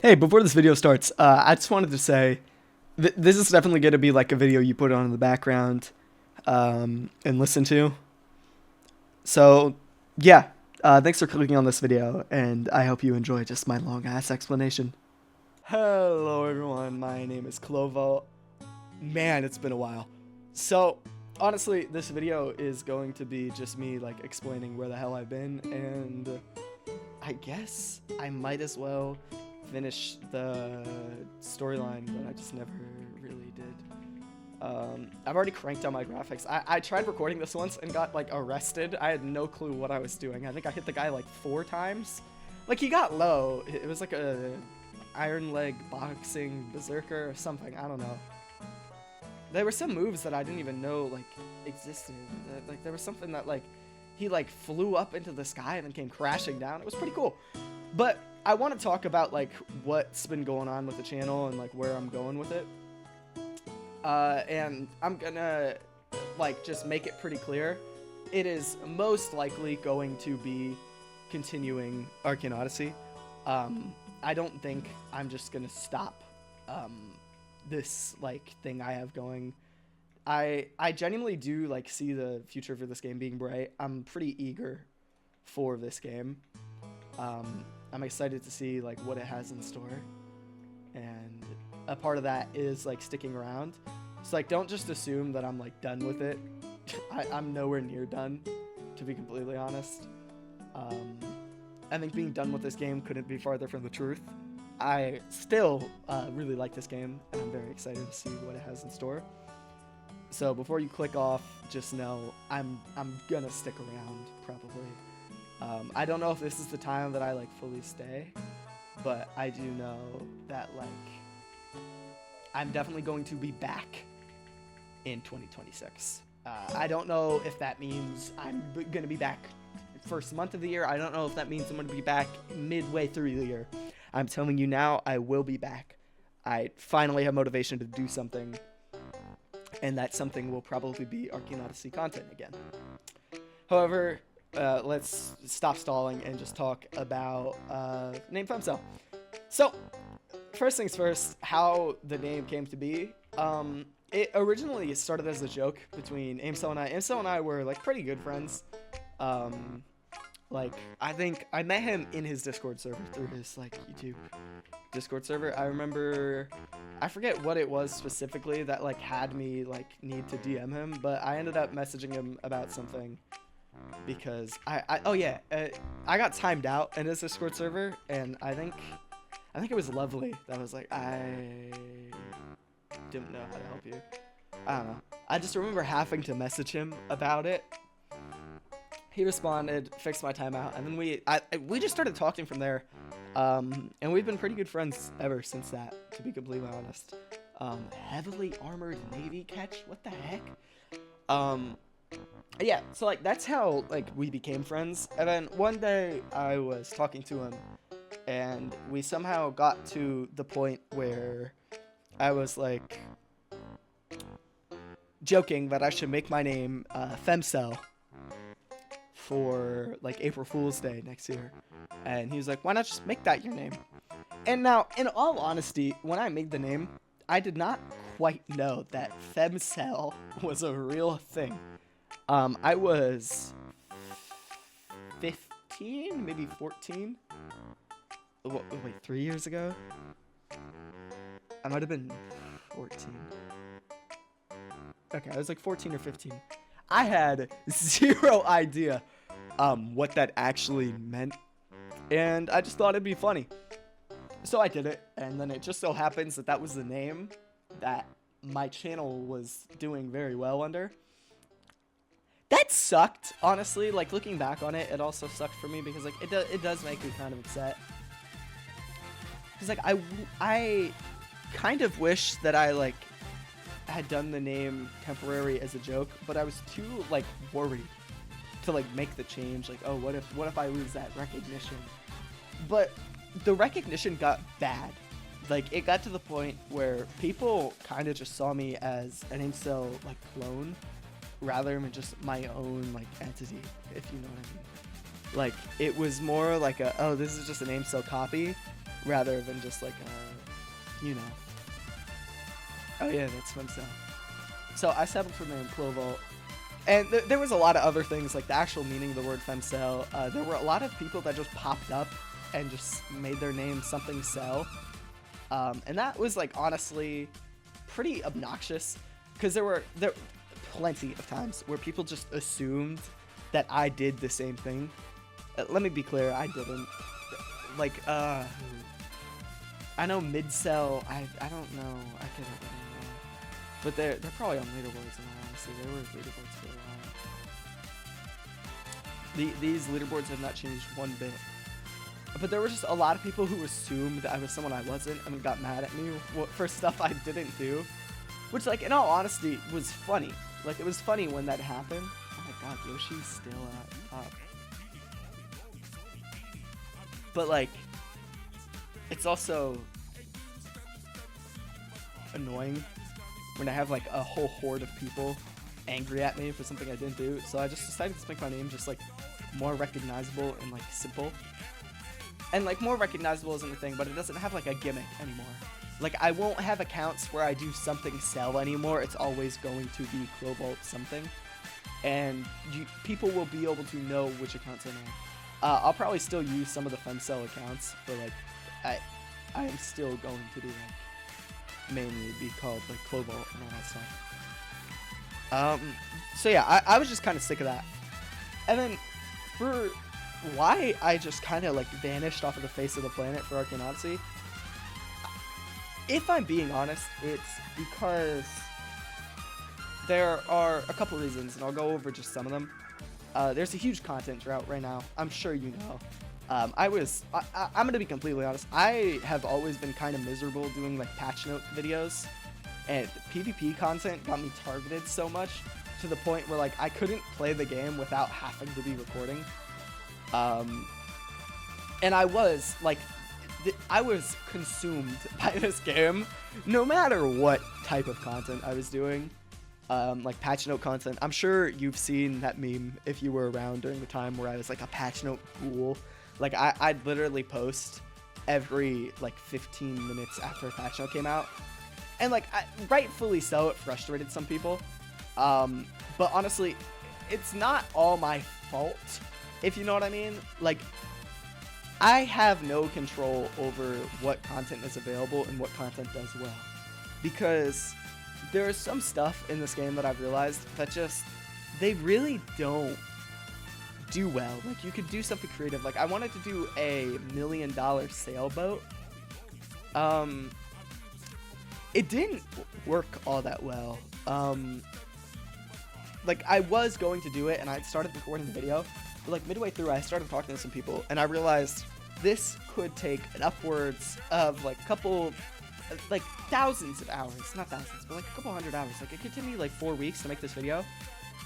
Hey, before this video starts, I just wanted to say this is definitely going to be like a video you put on in the background and listen to. So, yeah, thanks for clicking on this video, and I hope you enjoy just my long-ass explanation. Hello, everyone. My name is Clovo. Man, it's been a while. So, honestly, this video is going to be just me, like, explaining where the hell I've been, and I guess I might as well finish the storyline, but I just never really did. I've already cranked down my graphics. I tried recording this once and got like arrested. I had no clue what I was doing. I think I hit the guy like 4 times. Like he got low. It was like a iron leg boxing berserker or something. I don't know. There were some moves that I didn't even know like existed. Like there was something that like he like flew up into the sky and then came crashing down. It was pretty cool. But I want to talk about like what's been going on with the channel and like where I'm going with it. And I'm gonna like just make it pretty clear. It is most likely going to be continuing Arcane Odyssey. I don't think I'm just gonna stop this like thing I have going. I genuinely do like see the future for this game being bright. I'm pretty eager for this game. I'm excited to see like what it has in store, and a part of that is like sticking around. So like don't just assume that I'm like done with it. I'm nowhere near done, to be completely honest. I think being done with this game couldn't be farther from the truth. I still really like this game, and I'm very excited to see what it has in store. So before you click off, just know I'm gonna stick around probably. I don't know if this is the time that I like fully stay, but I do know that like I'm definitely going to be back in 2026. I don't know if that means I'm going to be back first month of the year. I don't know if that means I'm going to be back midway through the year. I'm telling you now, I will be back. I finally have motivation to do something, and that something will probably be Arcane Odyssey content again. However, let's stop stalling and just talk about name Femsell. So, first things first, how the name came to be. It originally started as a joke between aimsell and I. Aimsell and I were like pretty good friends. Like I think I met him in his Discord server through his like YouTube Discord server. I remember, I forget what it was specifically that like had me like need to DM him, but I ended up messaging him about something. Because I got timed out in his Discord server, and I think it was Lovely that was like, I didn't know how to help you. I don't know. I just remember having to message him about it. He responded, fixed my timeout, and then we just started talking from there. And we've been pretty good friends ever since that, to be completely honest. Heavily armored Navy catch? What the heck? Yeah, so like that's how like we became friends. And then one day I was talking to him, and we somehow got to the point where I was like joking that I should make my name Femsell for like April Fool's Day next year. And he was like, why not just make that your name? And now, in all honesty, when I made the name, I did not quite know that Femsell was a real thing. I was 15, maybe 14. Wait, 3 years ago? I might have been 14. Okay, I was like 14 or 15. I had zero idea what that actually meant, and I just thought it'd be funny. So I did it, and then it just so happens that that was the name that my channel was doing very well under. That sucked, honestly. Like, looking back on it, it also sucked for me because, like, it does make me kind of upset. Because, like, I kind of wish that I, like, had done the name temporary as a joke, but I was too, like, worried to, like, make the change. Like, oh, what if I lose that recognition? But the recognition got bad. Like, it got to the point where people kind of just saw me as an incel, like, clone, rather than just my own like entity, if you know what I mean. Like it was more like a, oh, this is just an aimsell copy, rather than just like, you know. Oh yeah, that's Femsell. So I settled for the name Clovolt. And there was a lot of other things, like the actual meaning of the word Femsell. There were a lot of people that just popped up and just made their name something sell. And that was, like, honestly pretty obnoxious, because there were plenty of times where people just assumed that I did the same thing. Let me be clear, I didn't. Like, I know Midsell, I don't know, I couldn't really know. But they're probably on leaderboards, in all honesty. They were leaderboards for a while. These leaderboards have not changed one bit. But there were just a lot of people who assumed that I was someone I wasn't and got mad at me for stuff I didn't do. Which, like, in all honesty, was funny. Like, it was funny when that happened. Oh my god, Yoshi's still at top. But, like, it's also annoying when I have, like, a whole horde of people angry at me for something I didn't do. So I just decided to make my name just, like, more recognizable and, like, simple. And, like, more recognizable isn't a thing, but it doesn't have, like, a gimmick anymore. Like, I won't have accounts where I do something sell anymore. It's always going to be Clovolt something. And people will be able to know which accounts I know. I'll probably still use some of the Femsell accounts, but, like, I am still going to do, like, mainly be called, like, Clovolt and all that stuff. So, yeah, I was just kind of sick of that. And then, for why I just kind of, like, vanished off of the face of the planet for Arcane Odyssey, if I'm being honest, it's because there are a couple reasons, and I'll go over just some of them. There's a huge content drought right now. I'm sure you know. I'm going to be completely honest. I have always been kind of miserable doing, like, patch note videos, and PvP content got me targeted so much to the point where, like, I couldn't play the game without having to be recording. And I was, like, I was consumed by this game, no matter what type of content I was doing. Like patch note content. I'm sure you've seen that meme if you were around during the time where I was like a patch note ghoul. Like I'd literally post every like 15 minutes after a patch note came out. And like rightfully so, it frustrated some people. But honestly, it's not all my fault, if you know what I mean. Like, I have no control over what content is available and what content does well. Because there is some stuff in this game that I've realized that just, they really don't do well. Like, you could do something creative. Like, I wanted to do a $1 million sailboat. It didn't work all that well. Like, I was going to do it, and I started recording the video. But, like, midway through, I started talking to some people, and I realized this could take an upwards of, like, a couple, like, thousands of hours. Not thousands, but, like, a couple hundred hours. Like, it could take me, like, 4 weeks to make this video,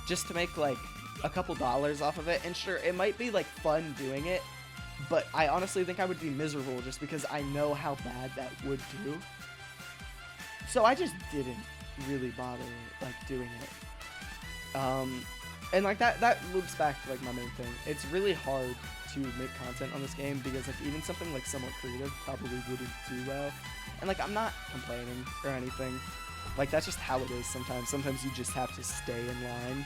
just to make, like, a couple dollars off of it. And sure, it might be, like, fun doing it, but I honestly think I would be miserable just because I know how bad that would do. So I just didn't really bother, like, doing it. And like that loops back to like my main thing. It's really hard to make content on this game because like even something like somewhat creative probably wouldn't do well. And like I'm not complaining or anything. Like that's just how it is sometimes. Sometimes you just have to stay in line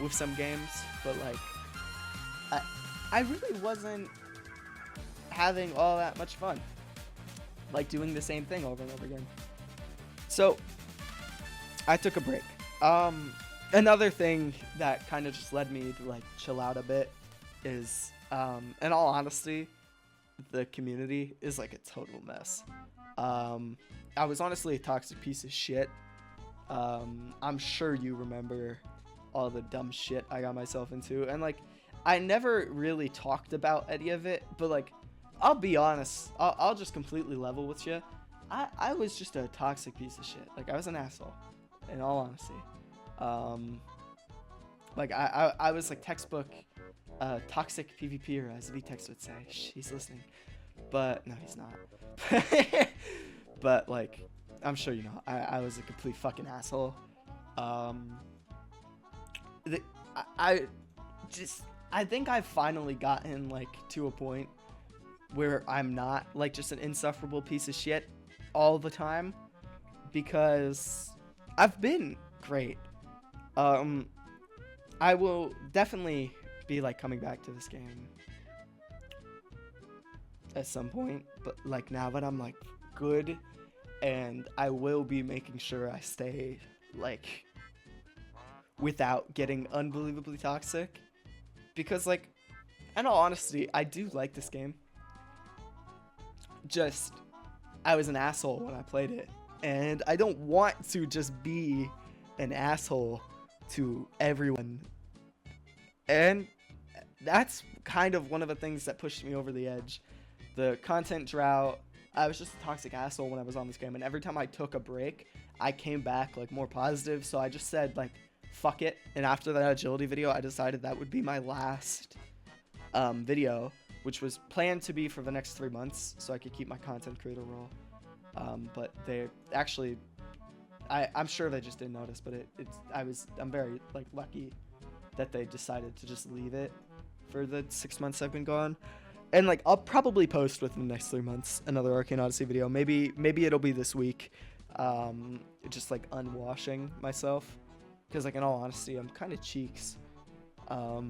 with some games. But like I really wasn't having all that much fun. Like doing the same thing over and over again. So I took a break. Another thing that kind of just led me to like chill out a bit is, in all honesty, the community is like a total mess. I was honestly a toxic piece of shit. I'm sure you remember all the dumb shit I got myself into, and like I never really talked about any of it, but like I'll be honest, I'll just completely level with you. I was just a toxic piece of shit. Like I was an asshole, in all honesty. Like I was like textbook toxic PvPer, as Vetex would say. He's listening, but no, he's not. But like I'm sure you know, I was a complete fucking asshole. I think I've finally gotten like to a point where I'm not like just an insufferable piece of shit all the time, because I've been great. I will definitely be like coming back to this game at some point, but like now that I'm like good, and I will be making sure I stay like without getting unbelievably toxic, because like in all honesty, I do like this game. Just I was an asshole when I played it, and I don't want to just be an asshole to everyone. And that's kind of one of the things that pushed me over the edge. The content drought. I was just a toxic asshole when I was on this game, and every time I took a break, I came back like more positive. So I just said like, fuck it. And after that agility video, I decided that would be my last video, which was planned to be for the next 3 months, so I could keep my content creator role. But they actually, I'm sure they just didn't notice, but I'm very like lucky that they decided to just leave it for the 6 months I've been gone. And like I'll probably post within the next 3 months another Arcane Odyssey video. Maybe it'll be this week. Just like unwashing myself, because like in all honesty, I'm kind of cheeks. But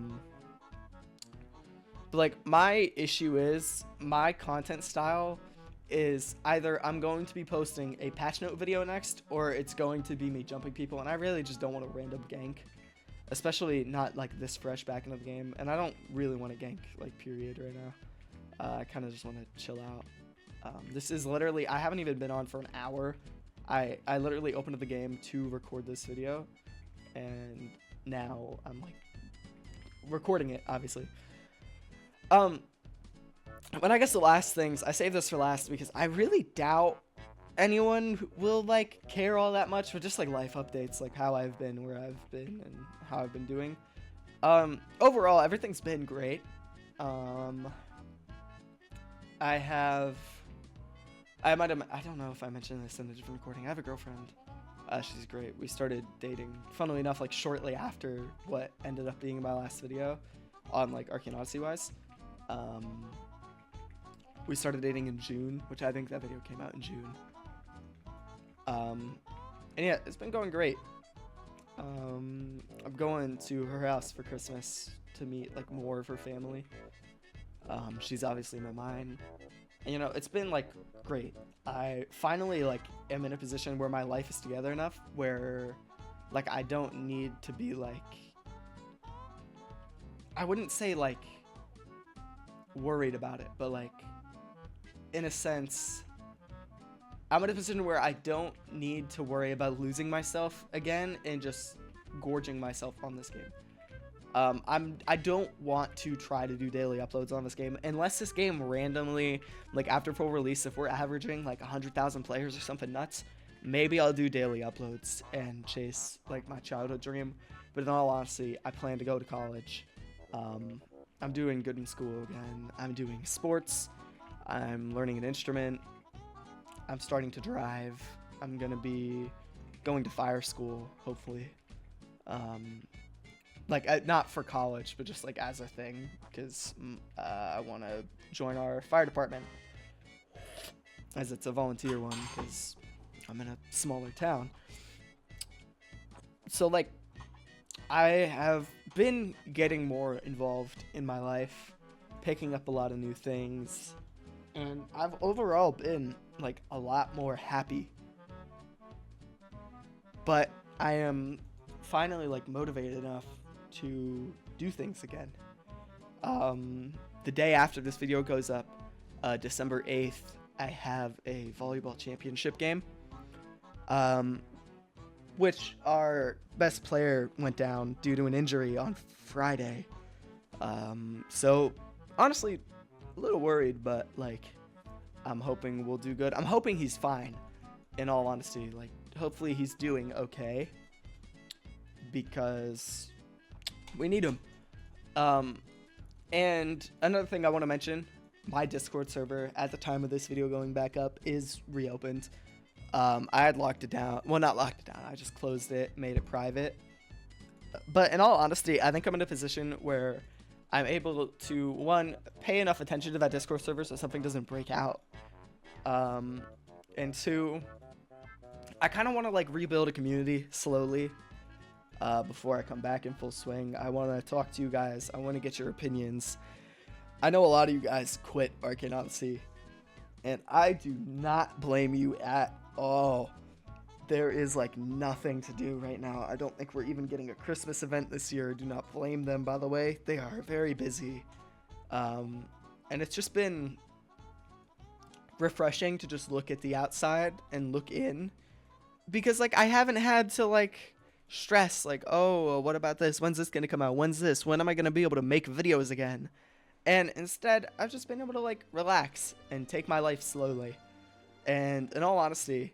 like my issue is my content style is either I'm going to be posting a patch note video next, or it's going to be me jumping people, and I really just don't want a random gank, especially not like this fresh back into the game, and I don't really want to gank like period right now. I kind of just want to chill out. This is literally, I haven't even been on for an hour. I literally opened the game to record this video, and now I'm like recording it, obviously. But I guess the last things, I saved this for last because I really doubt anyone will like care all that much, but just like life updates, like how I've been, where I've been, and how I've been doing. Overall, everything's been great. I don't know if I mentioned this in a different recording. I have a girlfriend. She's great. We started dating, funnily enough, like shortly after what ended up being my last video on like Arcane Odyssey wise. We started dating in June, which I think that video came out in June. And yeah, it's been going great. I'm going to her house for Christmas to meet like more of her family. She's obviously my mine. And you know, it's been like great. I finally like am in a position where my life is together enough where like I don't need to be like, I wouldn't say like worried about it, but like in a sense I'm in a position where I don't need to worry about losing myself again and just gorging myself on this game. I don't want to try to do daily uploads on this game unless this game randomly, like after full release, if we're averaging like 100,000 players or something nuts, maybe I'll do daily uploads and chase like my childhood dream. But in all honesty, I plan to go to college. I'm doing good in school again. I'm doing sports. I'm learning an instrument. I'm starting to drive. I'm gonna be going to fire school, hopefully. Like not for college, but just like as a thing, because I want to join our fire department, as it's a volunteer one, because I'm in a smaller town. So like I have been getting more involved in my life, picking up a lot of new things, and I've overall been like a lot more happy. But I am finally like motivated enough to do things again. The day after this video goes up, December 8th, I have a volleyball championship game, which our best player went down due to an injury on Friday. So honestly, a little worried, but like I'm hoping we'll do good. I'm hoping he's fine, in all honesty. Like hopefully he's doing okay, because we need him. And another thing I want to mention, my Discord server at the time of this video going back up is reopened. I had locked it down. Well, not locked it down. I just closed it, made it private. But in all honesty, I think I'm in a position where I'm able to, one, pay enough attention to that Discord server so something doesn't break out. And two, I kind of want to like rebuild a community slowly before I come back in full swing. I want to talk to you guys. I want to get your opinions. I know a lot of you guys quit Arcane Odyssey, and I do not blame you at all. There is like nothing to do right now. I don't think we're even getting a Christmas event this year. Do not blame them, by the way. They are very busy. And it's just been refreshing to just look at the outside and look in, because like I haven't had to like stress like, oh, what about this? When's this gonna come out? When's this? When am I gonna be able to make videos again? And instead, I've just been able to like relax and take my life slowly. And in all honesty,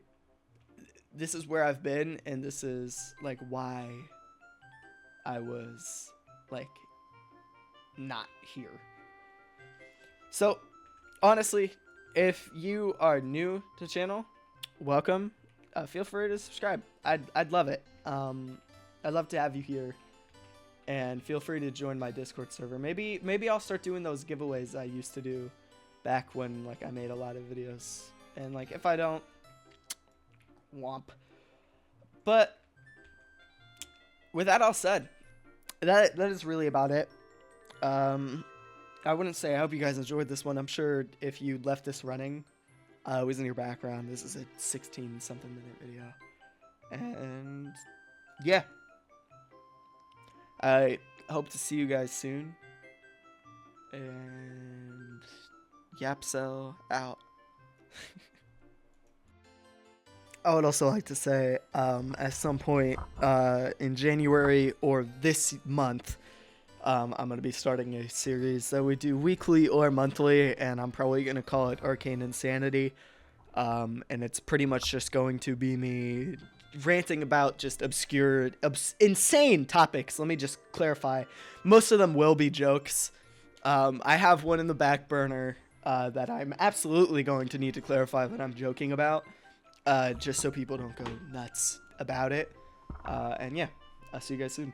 this is where I've been, and this is like why I was like not here. So honestly, if you are new to the channel, welcome. Feel free to subscribe. I'd love it. I'd love to have you here, and feel free to join my Discord server. Maybe I'll start doing those giveaways I used to do back when like I made a lot of videos. And like if I don't, womp. But with that all said, that is really about it. I wouldn't say I hope you guys enjoyed this one. I'm sure if you left this running, it was in your background. This is a 16-something minute video. And yeah, I hope to see you guys soon. And Yapsell out. I would also like to say, at some point in January or this month, I'm going to be starting a series that we do weekly or monthly, and I'm probably going to call it Arcane Insanity. And it's pretty much just going to be me ranting about just obscure, insane topics. Let me just clarify. Most of them will be jokes. I have one in the back burner that I'm absolutely going to need to clarify that I'm joking about, just so people don't go nuts about it. And yeah, I'll see you guys soon.